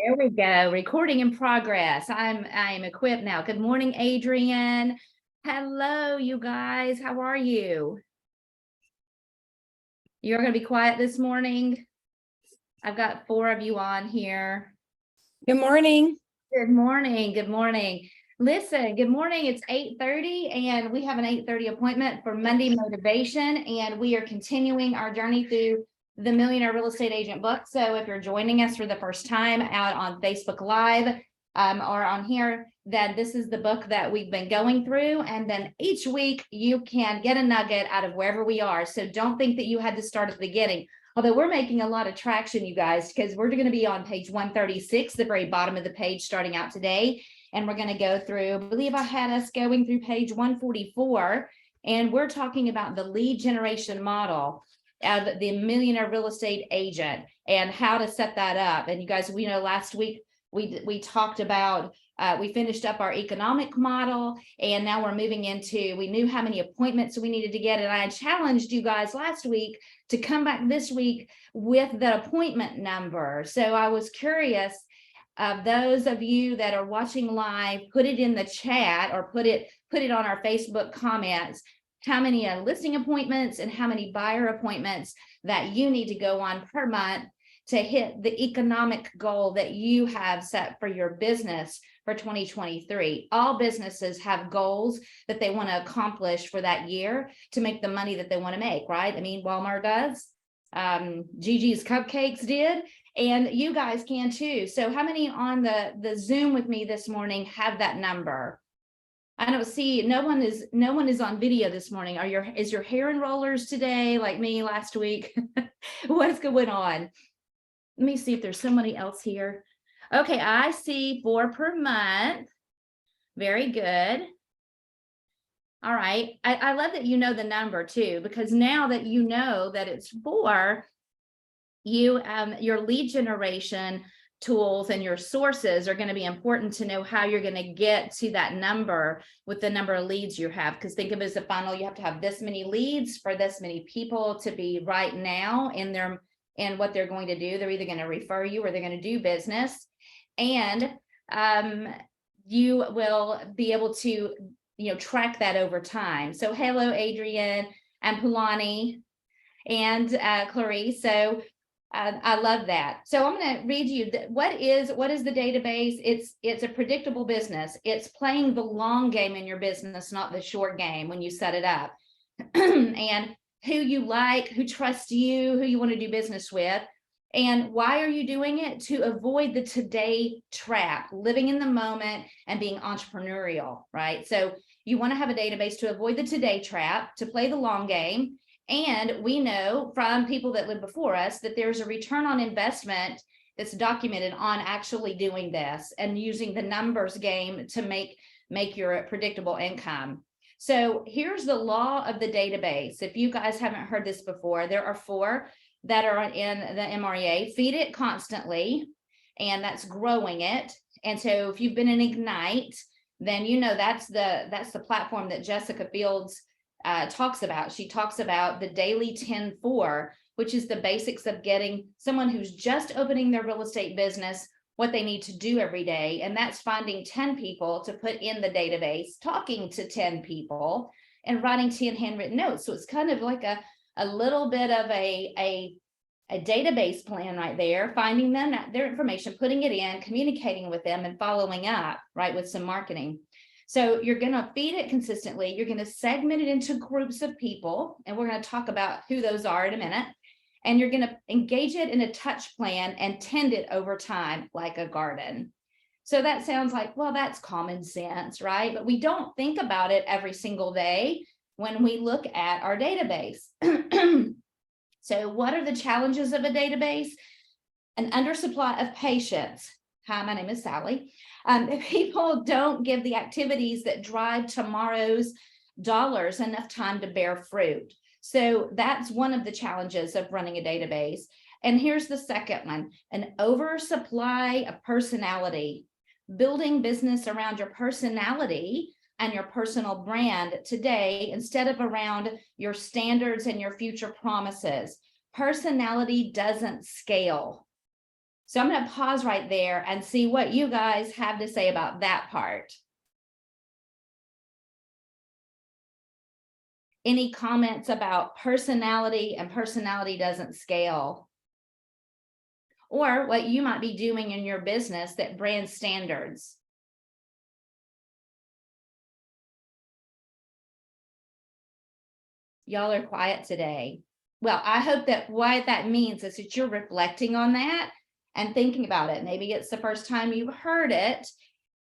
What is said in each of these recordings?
There we go. Recording in progress. I'm equipped now. Good morning, Adrian. Hello, you guys. How are you? You're going to be quiet this morning. I've got 4 of you on here. Good morning. Good morning. Good morning. Listen, good morning. It's 8:30 and we have an 8:30 appointment for Monday Motivation, and we are continuing our journey through the Millionaire Real Estate Agent book. So if you're joining us for the first time out on Facebook Live or on here, then this is the book that we've been going through. And then each week you can get a nugget out of wherever we are. So don't think that you had to start at the beginning. Although we're making a lot of traction, you guys, because we're going to be on page 136, the very bottom of the page starting out today. And we're going to go through, I believe I had us going through page 144, and we're talking about the lead generation model of the Millionaire Real Estate Agent and how to set that up. And you guys, we know last week we talked about, we finished up our economic model, and now we're moving into, we knew how many appointments we needed to get. And I challenged you guys last week to come back this week with the appointment number. So I was curious, those of you that are watching live, put it in the chat or put it on our Facebook comments, how many listing appointments and how many buyer appointments that you need to go on per month to hit the economic goal that you have set for your business for 2023. All businesses have goals that they want to accomplish for that year to make the money that they want to make, right? I mean, Walmart does, Gigi's Cupcakes did, and you guys can too. So how many on the Zoom with me this morning have that number? I don't see, no one is on video this morning. Is your hair in rollers today like me last week? What's going on? Let me see if there's somebody else here. Okay, I see 4 per month. Very good. All right. I love that you know the number too, because now that you know that it's 4, your lead generation tools and your sources are going to be important to know how you're going to get to that number with the number of leads you have. Because think of it as a funnel. You have to have this many leads for this many people to be right now in what they're going to do. They're either going to refer you or they're going to do business. And you will be able to, track that over time. So hello, Adrian and Pulani and Clarice. So I love that. So I'm going to read you what is the database. It's a predictable business. It's playing the long game in your business, not the short game when you set it up. And who you like, who trusts you, who you want to do business with. And why are you doing it? To avoid the today trap, living in the moment and being entrepreneurial, right? So you want to have a database to avoid the today trap, to play the long game. And we know from people that lived before us that there's a return on investment that's documented on actually doing this and using the numbers game to make your predictable income. So here's the law of the database. If you guys haven't heard this before, there are 4 that are in the MREA. Feed it constantly, and that's growing it. And so if you've been in Ignite, then that's the platform that Jessica Fields talks about. She talks about the daily 10-4, which is the basics of getting someone who's just opening their real estate business what they need to do every day. And that's finding 10 people to put in the database, talking to 10 people and writing 10 handwritten notes. So it's kind of like a little bit of a database plan right there, finding them, their information, putting it in, communicating with them and following up, right, with some marketing. So you're going to feed it consistently. You're going to segment it into groups of people. And we're going to talk about who those are in a minute. And you're going to engage it in a touch plan and tend it over time like a garden. So that sounds like, well, that's common sense, right? But we don't think about it every single day when we look at our database. So what are the challenges of a database? An undersupply of patience. Hi, my name is Sally. People don't give the activities that drive tomorrow's dollars enough time to bear fruit. So that's one of the challenges of running a database. And here's the second one, an oversupply of personality. Building business around your personality and your personal brand today instead of around your standards and your future promises. Personality doesn't scale. So I'm going to pause right there and see what you guys have to say about that part. Any comments about personality and personality doesn't scale? Or what you might be doing in your business that brand standards? Y'all are quiet today. Well, I hope that what that means is that you're reflecting on that and thinking about it. Maybe it's the first time you've heard it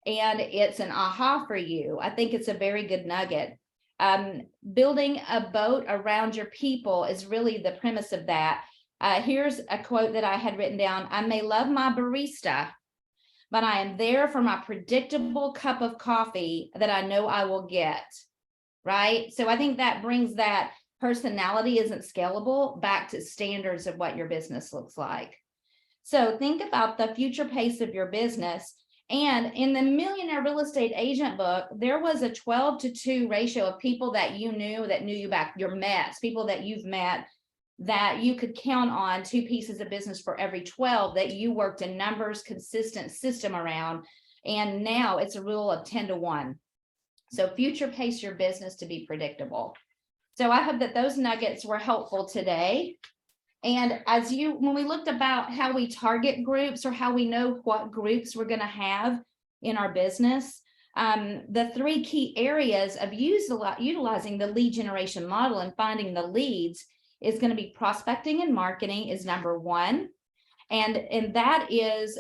and it's an aha for you. I think it's a very good nugget. Building a boat around your people is really the premise of that. Here's a quote that I had written down. I may love my barista, but I am there for my predictable cup of coffee that I know I will get. Right? So I think that brings that personality isn't scalable back to standards of what your business looks like. So think about the future pace of your business. And in the Millionaire Real Estate Agent book, there was a 12-to-2 ratio of people that you knew you back, your Mets, people that you've met that you could count on 2 pieces of business for every 12 that you worked a numbers consistent system around. And now it's a rule of 10-to-1. So future pace your business to be predictable. So I hope that those nuggets were helpful today. And when we looked about how we target groups or how we know what groups we're going to have in our business, the 3 key areas of utilizing the lead generation model and finding the leads is going to be prospecting and marketing is number 1. And that is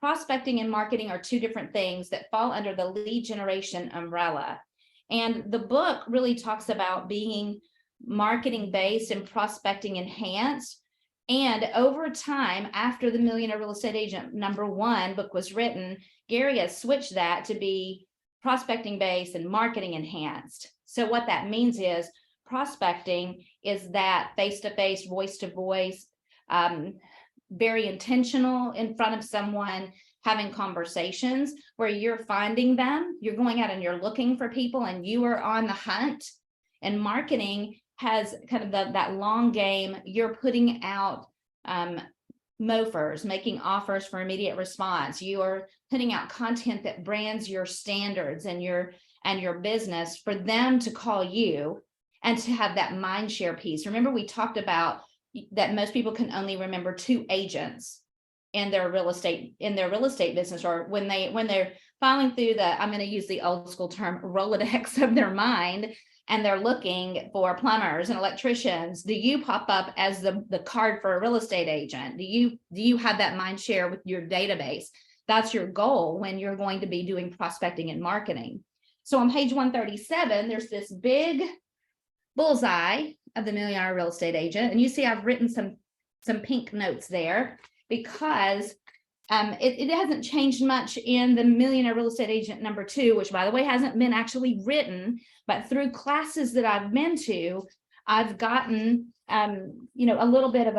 prospecting and marketing are 2 different things that fall under the lead generation umbrella. And the book really talks about being marketing based and prospecting enhanced. And over time, after the Millionaire Real Estate Agent #1 book was written, Gary has switched that to be prospecting based and marketing enhanced. So what that means is prospecting is that face-to-face, voice-to-voice, very intentional in front of someone, having conversations where you're finding them, you're going out and you're looking for people and you are on the hunt. And marketing has kind of that long game. You're putting out MOFers, making offers for immediate response. You are putting out content that brands your standards and your business for them to call you and to have that mind share piece. Remember, we talked about that most people can only remember 2 agents in their real estate business, or when they're filing through I'm going to use the old school term, Rolodex of their mind, and they're looking for plumbers and electricians. Do you pop up as the card for a real estate agent? Do you have that mind share with your database? That's your goal when you're going to be doing prospecting and marketing. So on page 137, there's this big bullseye of the Millionaire Real Estate Agent. And you see I've written some pink notes there because it hasn't changed much in the Millionaire Real Estate Agent #2, which by the way hasn't been actually written, but through classes that I've been to, I've gotten a little bit of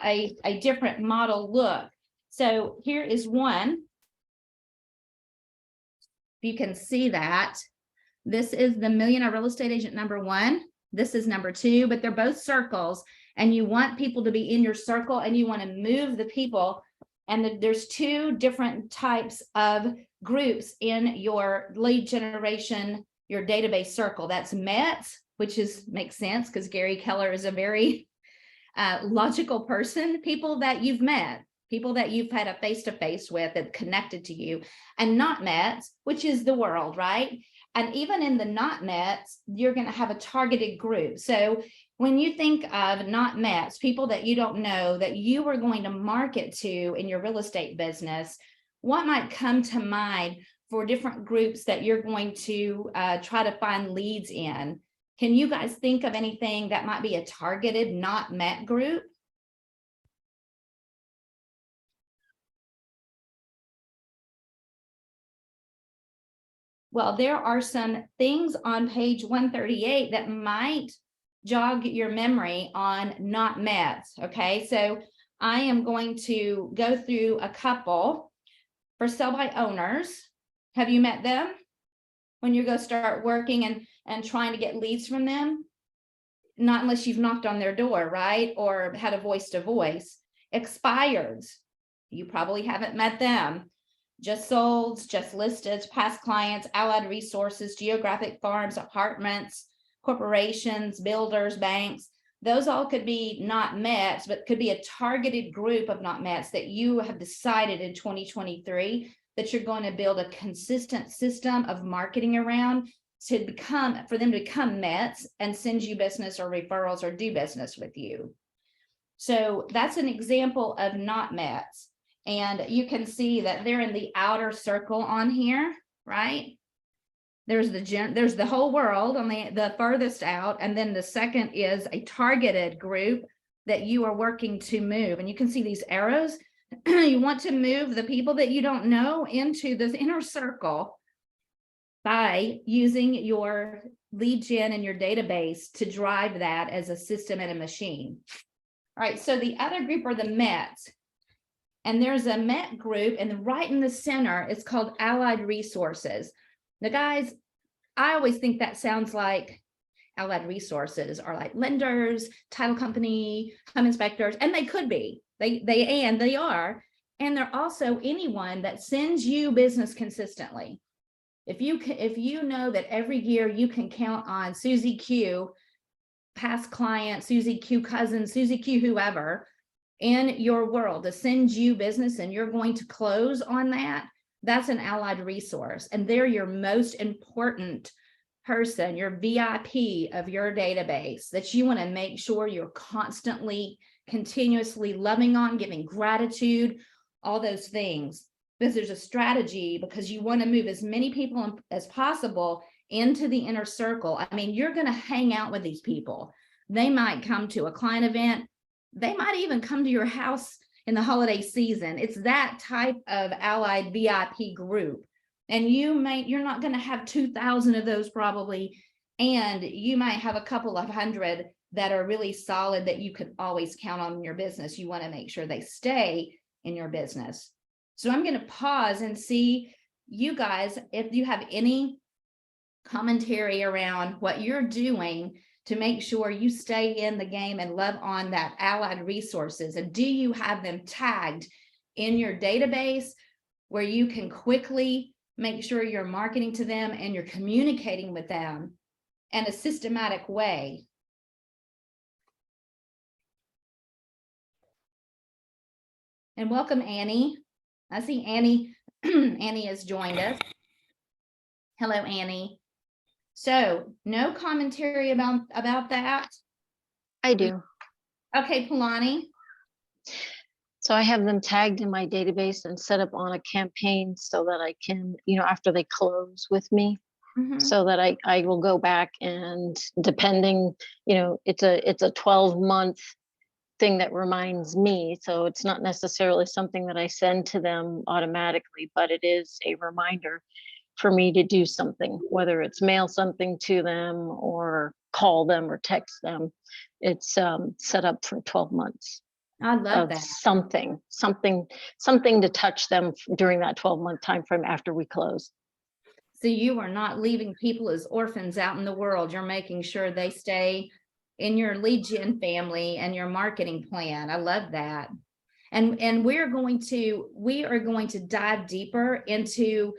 a different model look. So here is one. You can see that this is the Millionaire Real Estate Agent #1. This is #2, but they're both circles, and you want people to be in your circle and you want to move the people. And there's 2 different types of groups in your lead generation, your database circle. That's METs, which makes sense because Gary Keller is a very logical person. People that you've met, people that you've had a face-to-face with that connected to you, and not METs, which is the world, right? And even in the not METs, you're going to have a targeted group. So when you think of not METs, people that you don't know that you are going to market to in your real estate business, what might come to mind for different groups that you're going to try to find leads in? Can you guys think of anything that might be a targeted not MET group? Well, there are some things on page 138 that might jog your memory on not METs. Okay, so I am going to go through a couple. For sell by owners, have you met them? When you go start working and trying to get leads from them? Not unless you've knocked on their door, right? Or had a voice to voice. Expireds. You probably haven't met them. Just solds, just listed, past clients, allied resources, geographic farms, apartments, corporations, builders, banks. Those all could be not mets, but could be a targeted group of not mets that you have decided in 2023 that you're going to build a consistent system of marketing around to become, for them to become mets and send you business or referrals or do business with you. So that's an example of not mets. And you can see that they're in the outer circle on here, right? There's the whole world on the furthest out. And then the second is a targeted group that you are working to move. And you can see these arrows. You want to move the people that you don't know into this inner circle by using your lead gen and your database to drive that as a system and a machine. All right, so the other group are the mets. And there's a MET group, and right in the center, it's called Allied Resources. The guys, I always think that sounds like Allied Resources are like lenders, title company, home inspectors, and they could be. They are. And they're also anyone that sends you business consistently. If you know that every year you can count on Susie Q, past client, Susie Q cousin, Susie Q whoever, in your world to send you business and you're going to close on that, that's an allied resource. And they're your most important person, your VIP of your database that you want to make sure you're constantly, continuously loving on, giving gratitude, all those things. Because there's a strategy, because you want to move as many people as possible into the inner circle. I mean, you're going to hang out with these people. They might come to a client event. They might even come to your house in the holiday season. It's that type of allied VIP group. And you're not going to have 2,000 of those probably. And you might have a couple of hundred that are really solid that you could always count on in your business. You want to make sure they stay in your business. So I'm going to pause and see you guys, if you have any commentary around what you're doing to make sure you stay in the game and love on that allied resources. And do you have them tagged in your database where you can quickly make sure you're marketing to them and you're communicating with them in a systematic way? And welcome, Annie. I see Annie. Annie has joined us. Hello, Annie. So no commentary about that? I do. Okay, Polani. So I have them tagged in my database and set up on a campaign so that I can, after they close with me, so that I will go back and depending, it's a 12-month thing that reminds me. So it's not necessarily something that I send to them automatically, but it is a reminder for me to do something, whether it's mail something to them or call them or text them. It's set up for 12 months. I love that. Something to touch them during that 12-month time frame after we close. So you are not leaving people as orphans out in the world. You're making sure they stay in your lead gen family and your marketing plan. I love that. And we are going to dive deeper into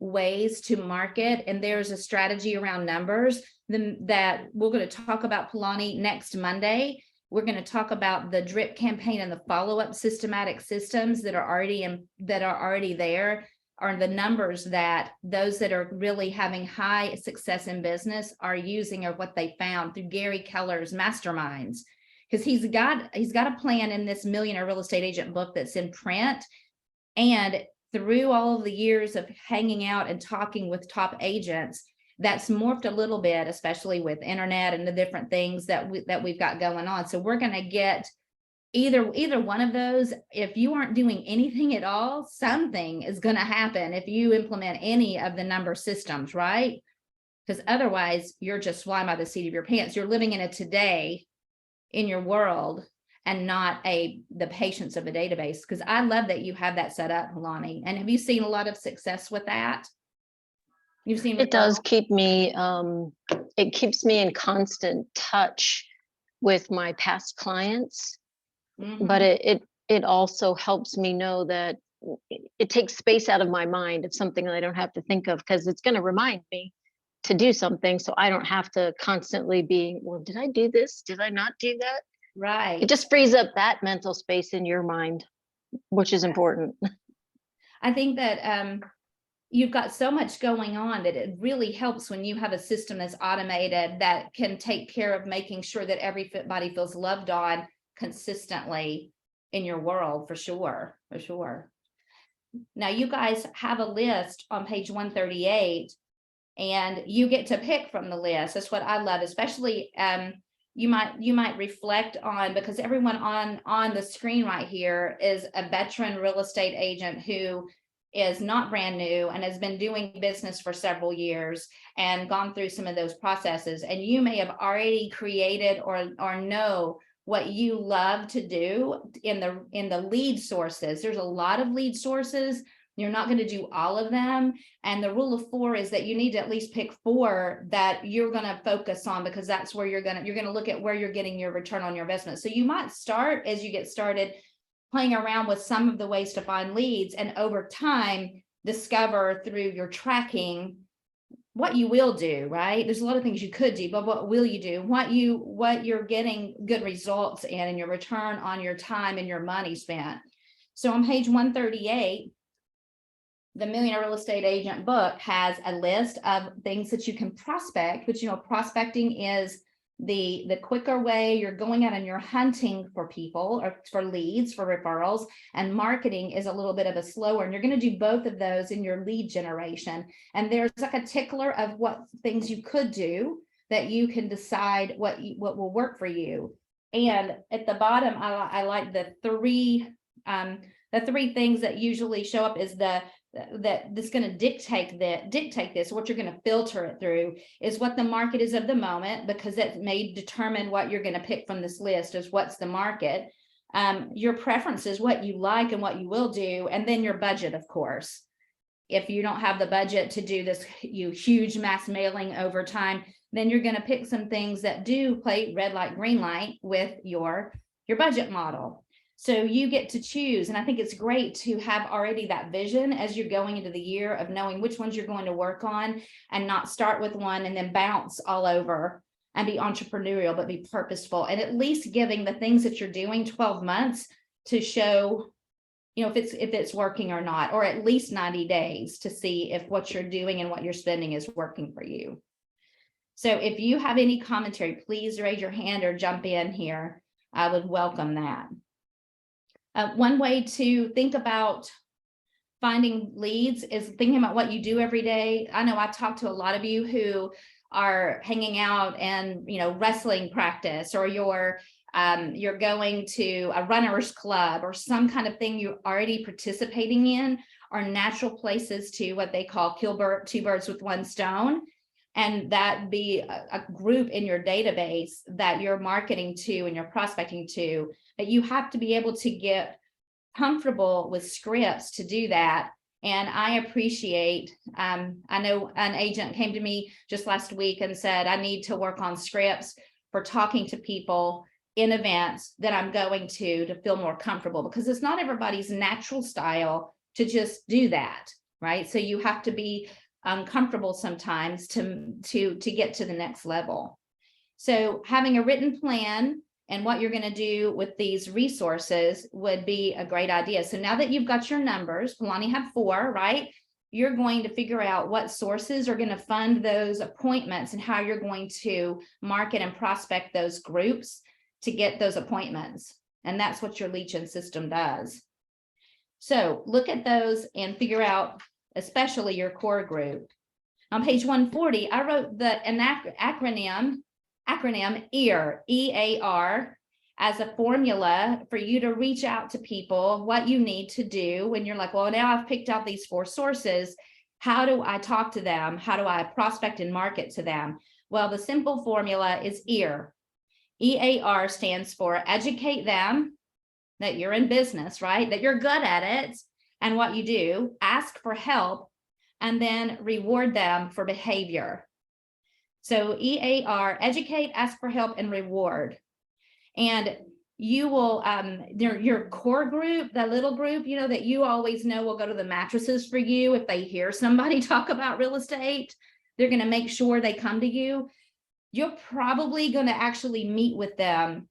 ways to market. And there's a strategy around numbers that we're going to talk about, Polani, next Monday. We're going to talk about the drip campaign and the follow-up systematic systems that are already there, are the numbers that those that are really having high success in business are using, or what they found through Gary Keller's masterminds. Because he's got a plan in this Millionaire Real Estate Agent book that's in print. And through all of the years of hanging out and talking with top agents, that's morphed a little bit, especially with internet and the different things that we've got going on. So we're going to get either one of those. If you aren't doing anything at all, something is going to happen if you implement any of the number systems, right? Because otherwise you're just flying by the seat of your pants. You're living in a today in your world and not the patience of a database. Because I love that you have that set up, Polani. And have you seen a lot of success with that? You've seen it does keep me, it keeps me in constant touch with my past clients. But it also helps me know that it takes space out of my mind of something that I don't have to think of, because it's going to remind me to do something. So I don't have to constantly be, well, did I do this? Did I not do that? It Right. just frees up that mental space in your mind, which is important. I think that you've got so much going on that it really helps when you have a system that's automated that can take care of making sure that everybody feels loved on consistently in your world, for sure, for sure. Now you guys have a list on page 138 and you get to pick from the list. That's what I love, especially you might reflect on, because everyone on the screen right here is a veteran real estate agent who is not brand new and has been doing business for several years and gone through some of those processes. And you may have already created or know what you love to do in the lead sources. There's a lot of lead sources. You're not going to do all of them. And the rule of 4 is that you need to at least pick 4 that you're going to focus on, because that's where you're going to look at where you're getting your return on your investment. So you might start, as you get started, playing around with some of the ways to find leads, and over time discover through your tracking what you will do, right? There's a lot of things you could do, but what will you do? What you're getting good results in, and your return on your time and your money spent. So on page 138, the Millionaire Real Estate Agent book has a list of things that you can prospect, which, prospecting is the quicker way. You're going out and you're hunting for people, or for leads, for referrals, and marketing is a little bit of a slower, and you're going to do both of those in your lead generation. And there's like a tickler of what things you could do that you can decide what will work for you. And at the bottom, I like the three things that usually show up is that's going to dictate this. What you're going to filter it through is what the market is of the moment, because that may determine what you're going to pick from this list is what's the market, your preferences, what you like and what you will do, and then your budget, of course. If you don't have the budget to do this huge mass mailing over time, then you're going to pick some things that do play red light, green light with your budget model. So you get to choose. And I think it's great to have already that vision as you're going into the year of knowing which ones you're going to work on, and not start with one and then bounce all over and be entrepreneurial, but be purposeful, and at least giving the things that you're doing 12 months to show, if it's working or not, or at least 90 days to see if what you're doing and what you're spending is working for you. So if you have any commentary, please raise your hand or jump in here. I would welcome that. One way to think about finding leads is thinking about what you do every day. I know I've talked to a lot of you who are hanging out and, wrestling practice, or you're going to a runner's club or some kind of thing you're already participating in, are natural places to what they call kill two birds with one stone. And that be a group in your database that you're marketing to and you're prospecting to, that you have to be able to get comfortable with scripts to do that. And I appreciate, I know an agent came to me just last week and said, I need to work on scripts for talking to people in events that I'm going to feel more comfortable, because it's not everybody's natural style to just do that, right? So you have to be uncomfortable sometimes to get to the next level. So having a written plan and what you're going to do with these resources would be a great idea. So now that you've got your numbers, Palani had 4, right? You're going to figure out what sources are going to fund those appointments and how you're going to market and prospect those groups to get those appointments. And that's what your lead gen system does. So look at those and figure out, especially your core group. On page 140, I wrote an acronym EAR, E-A-R, as a formula for you to reach out to people, what you need to do when you're like, well, now I've picked out these 4 sources. How do I talk to them? How do I prospect and market to them? Well, the simple formula is EAR. EAR stands for educate them that you're in business, right? That you're good at it and what you do, ask for help, and then reward them for behavior. So EAR, educate, ask for help, and reward. And you will, your core group, that little group, that you always know will go to the mattresses for you. If they hear somebody talk about real estate, they're going to make sure they come to you. You're probably going to actually meet with them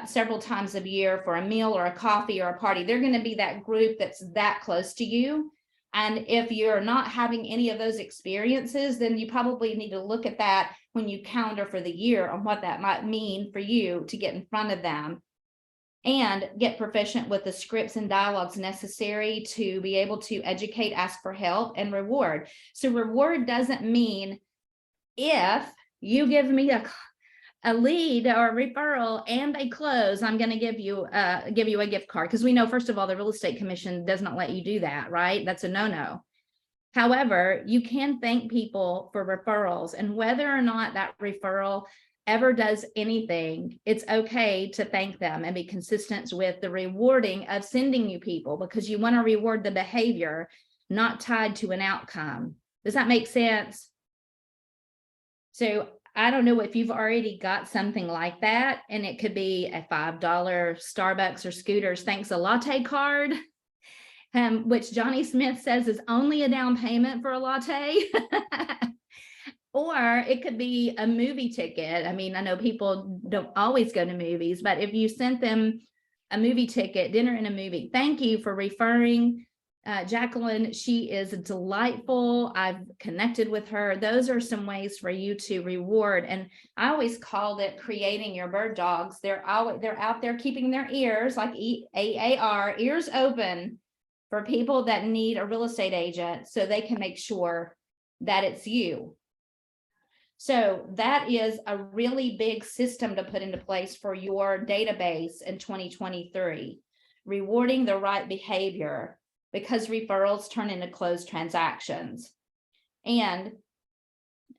several times a year for a meal or a coffee or a party. They're going to be that group that's that close to you. And if you're not having any of those experiences, then you probably need to look at that when you calendar for the year on what that might mean for you to get in front of them and get proficient with the scripts and dialogues necessary to be able to educate, ask for help, and reward. So reward doesn't mean if you give me a lead or a referral and they close, I'm going to give you a gift card, because we know, first of all, the real estate commission does not let you do that, right? That's a no-no. However, you can thank people for referrals, and whether or not that referral ever does anything, it's okay to thank them and be consistent with the rewarding of sending you people, because you want to reward the behavior, not tied to an outcome. Does that make sense? So I don't know if you've already got something like that, and it could be a $5 Starbucks or Scooters thanks a latte card, which Johnny Smith says is only a down payment for a latte. Or it could be a movie ticket. I mean, I know people don't always go to movies, but if you sent them a movie ticket, dinner and a movie, thank you for referring Jacqueline. She is delightful. I've connected with her. Those are some ways for you to reward. And I always called it creating your bird dogs. They're out there keeping their ears, like AAR, ears open for people that need a real estate agent, so they can make sure that it's you. So that is a really big system to put into place for your database in 2023, rewarding the right behavior, because referrals turn into closed transactions. And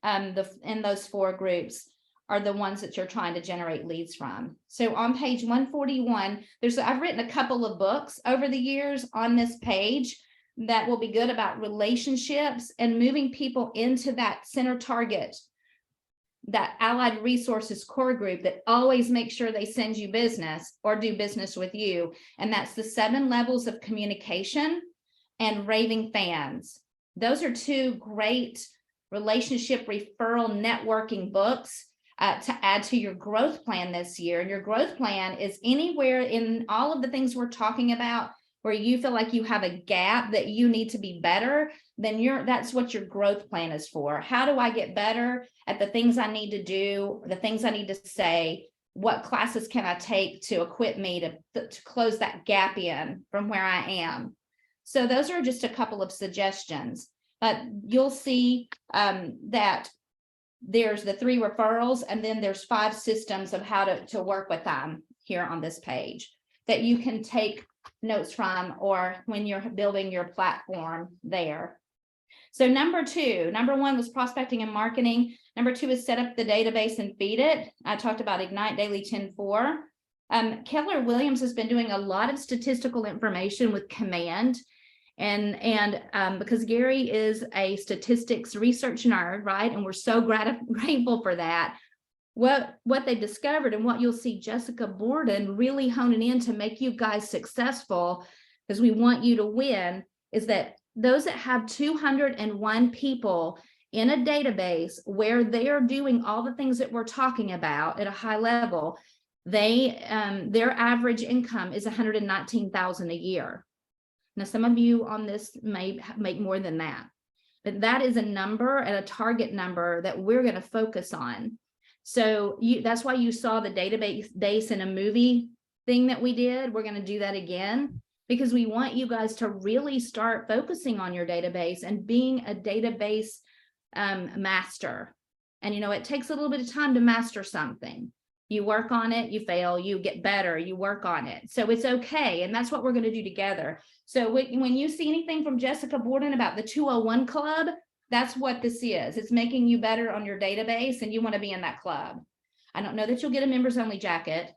in those 4 groups are the ones that you're trying to generate leads from. So on page 141, I've written a couple of books over the years on this page that will be good about relationships and moving people into that center target, that allied resources core group that always make sure they send you business or do business with you. And that's the 7 levels of communication and raving fans. Those are 2 great relationship referral networking books to add to your growth plan this year. And your growth plan is anywhere in all of the things we're talking about where you feel like you have a gap that you need to be better, then that's what your growth plan is for. How do I get better at the things I need to do, the things I need to say? What classes can I take to equip me to close that gap in from where I am? So those are just a couple of suggestions, but you'll see that there's the 3 referrals, and then there's 5 systems of how to work with them here on this page that you can take notes from, or when you're building your platform there. So number 1 was prospecting and marketing. Number 2 is set up the database and feed it. I talked about Ignite Daily 10-4. Keller Williams has been doing a lot of statistical information with Command. And because Gary is a statistics research nerd, right? And we're so grateful for that. What they discovered, and what you'll see Jessica Borden really honing in to make you guys successful, because we want you to win, is that those that have 201 people in a database where they are doing all the things that we're talking about at a high level, their average income is $119,000 a year. Now, some of you on this may make more than that, but that is a number and a target number that we're going to focus on. So that's why you saw the database in a movie thing that we did. We're going to do that again, because we want you guys to really start focusing on your database and being a database master. And, it takes a little bit of time to master something. You work on it, you fail, you get better, you work on it. So it's okay. And that's what we're going to do together. So when you see anything from Jessica Borden about the 201 Club, that's what this is. It's making you better on your database, and you want to be in that club. I don't know that you'll get a members only jacket.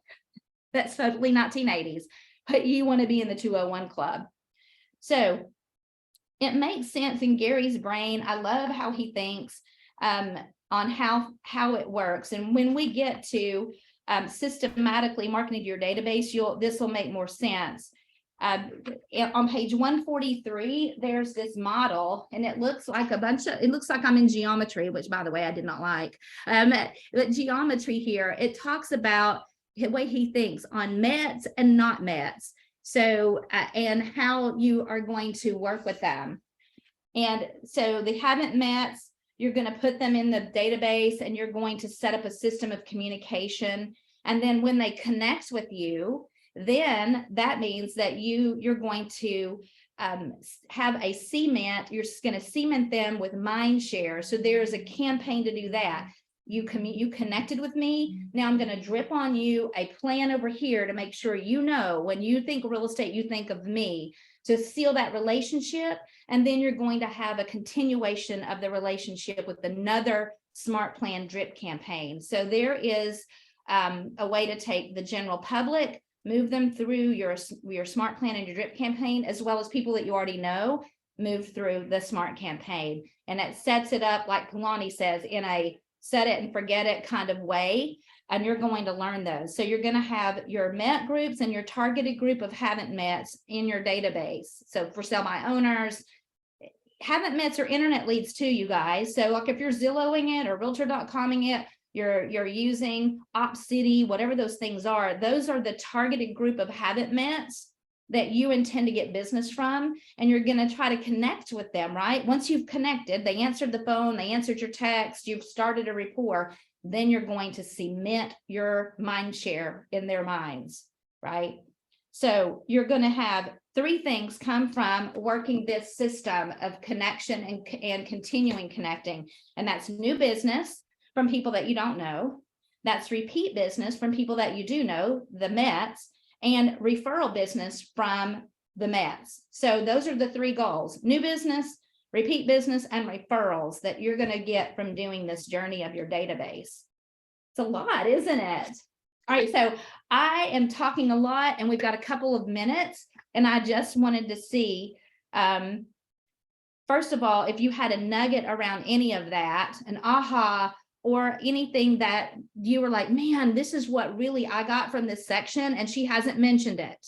That's totally 1980s, but you want to be in the 201 Club. So it makes sense in Gary's brain. I love how he thinks on how it works. And when we get to systematically marketing to your database, this will make more sense. On page 143, there's this model, and it looks like it looks like I'm in geometry, which by the way, I did not like. But geometry here, it talks about the way he thinks on METs and not METs. So, and how you are going to work with them. And so they haven't met, you're going to put them in the database and you're going to set up a system of communication. And then when they connect with you, then that means that you're going to have a cement, you're going to cement them with mind share. So there's a campaign to do that. You connected with me. Now I'm going to drip on you a plan over here to make sure you know when you think real estate, you think of me, to seal that relationship. And then you're going to have a continuation of the relationship with another smart plan drip campaign. So there is a way to take the general public, move them through your smart plan and your drip campaign, as well as people that you already know, move through the smart campaign. And it sets it up, like Kalani says, in a set it and forget it kind of way. And you're going to learn those. So you're going to have your MET groups and your targeted group of haven't mets in your database. So for sell by owners, haven't mets are internet leads too, you guys. So like if you're Zillowing it or realtor.coming it, you're using OpCity, whatever those things are, those are the targeted group of haven't mets that you intend to get business from, and you're going to try to connect with them, right? Once you've connected, they answered the phone, they answered your text, you've started a rapport, then you're going to cement your mind share in their minds, right? So you're going to have three things come from working this system of connection and continuing connecting. And that's new business from people that you don't know. That's repeat business from people that you do know, the METs, and referral business from the METs. So those are the three goals: new business, repeat business, and referrals that you're going to get from doing this journey of your database. It's a lot, isn't it? All right, so I am talking a lot and we've got a couple of minutes, and I just wanted to see, first of all, if you had a nugget around any of that, an aha, or anything that you were like, man, this is what really I got from this section, and she hasn't mentioned it.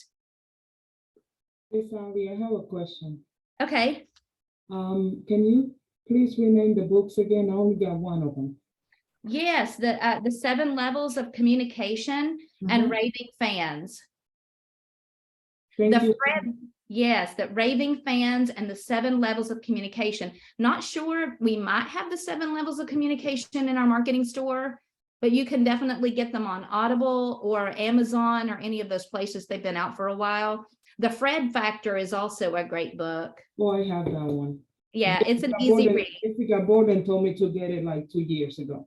Hey, Sally, I have a question. Okay. Can you please rename the books again? I only got one of them. Yes, the 7 levels of communication and raving fans. Thank you. Yes, the raving fans and the 7 levels of communication. Not sure, we might have the 7 levels of communication in our marketing store, but you can definitely get them on Audible or Amazon or any of those places. They've been out for a while. The Fred Factor is also a great book. Oh, I have that one. Yeah, it's an easy read. Jessica Borden told me to get it like 2 years ago.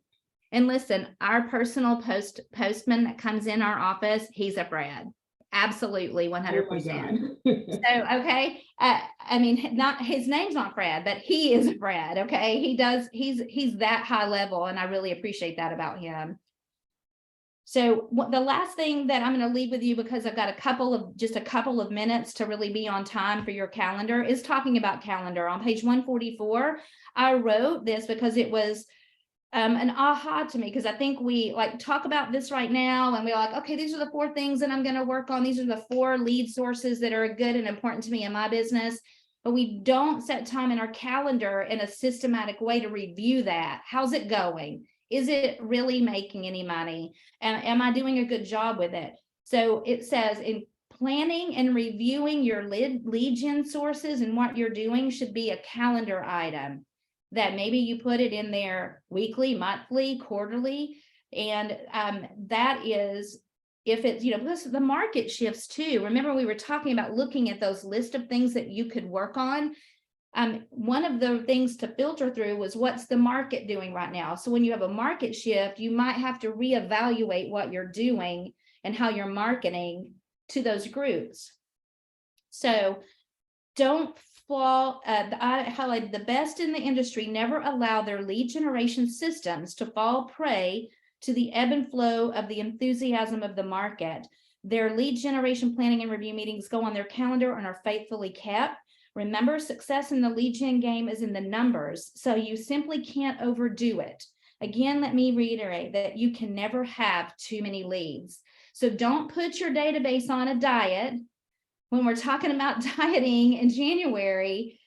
And listen, our personal postman that comes in our office, he's a Fred. Absolutely, 100%. So, okay. I mean, not his name's not Fred, but he is a Fred. Okay. He's that high level, and I really appreciate that about him. So the last thing that I'm going to leave with you, because I've got just a couple of minutes to really be on time for your calendar, is talking about calendar. On page 144, I wrote this because it was an aha to me, because I think we like talk about this right now and we're like, okay, these are the 4 things that I'm going to work on. These are the 4 lead sources that are good and important to me in my business. But we don't set time in our calendar in a systematic way to review that. How's it going? Is it really making any money? And am I doing a good job with it? So it says in planning and reviewing your lead gen sources and what you're doing should be a calendar item that maybe you put it in there weekly, monthly, quarterly. And that is, if it's, because the market shifts too. Remember, we were talking about looking at those list of things that you could work on. One of the things to filter through was what's the market doing right now. So when you have a market shift, you might have to reevaluate what you're doing and how you're marketing to those groups. So don't fall, I highlighted the best in the industry never allow their lead generation systems to fall prey to the ebb and flow of the enthusiasm of the market. Their lead generation planning and review meetings go on their calendar and are faithfully kept. Remember, success in the lead gen game is in the numbers, so you simply can't overdo it. Again, let me reiterate that you can never have too many leads. So don't put your database on a diet. When we're talking about dieting in January,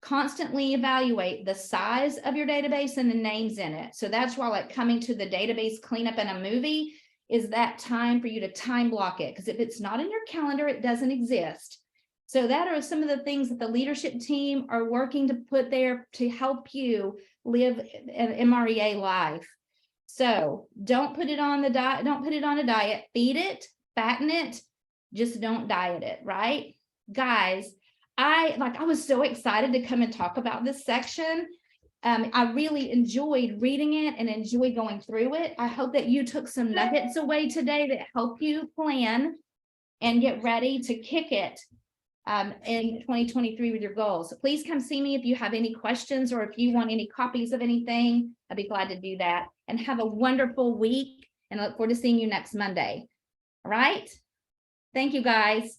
constantly evaluate the size of your database and the names in it. So that's why, like, coming to the database cleanup in a movie is that time for you to time block it. Because if it's not in your calendar, it doesn't exist. So that are some of the things that the leadership team are working to put there to help you live an MREA life. So don't put it on the diet. Don't put it on a diet. Feed it, fatten it. Just don't diet it, right? Guys, I was so excited to come and talk about this section. I really enjoyed reading it and enjoyed going through it. I hope that you took some nuggets away today that help you plan and get ready to kick it in 2023 with your goals. So please come see me if you have any questions or if you want any copies of anything. I'd be glad to do that. And have a wonderful week, and I look forward to seeing you next Monday. All right. Thank you, guys.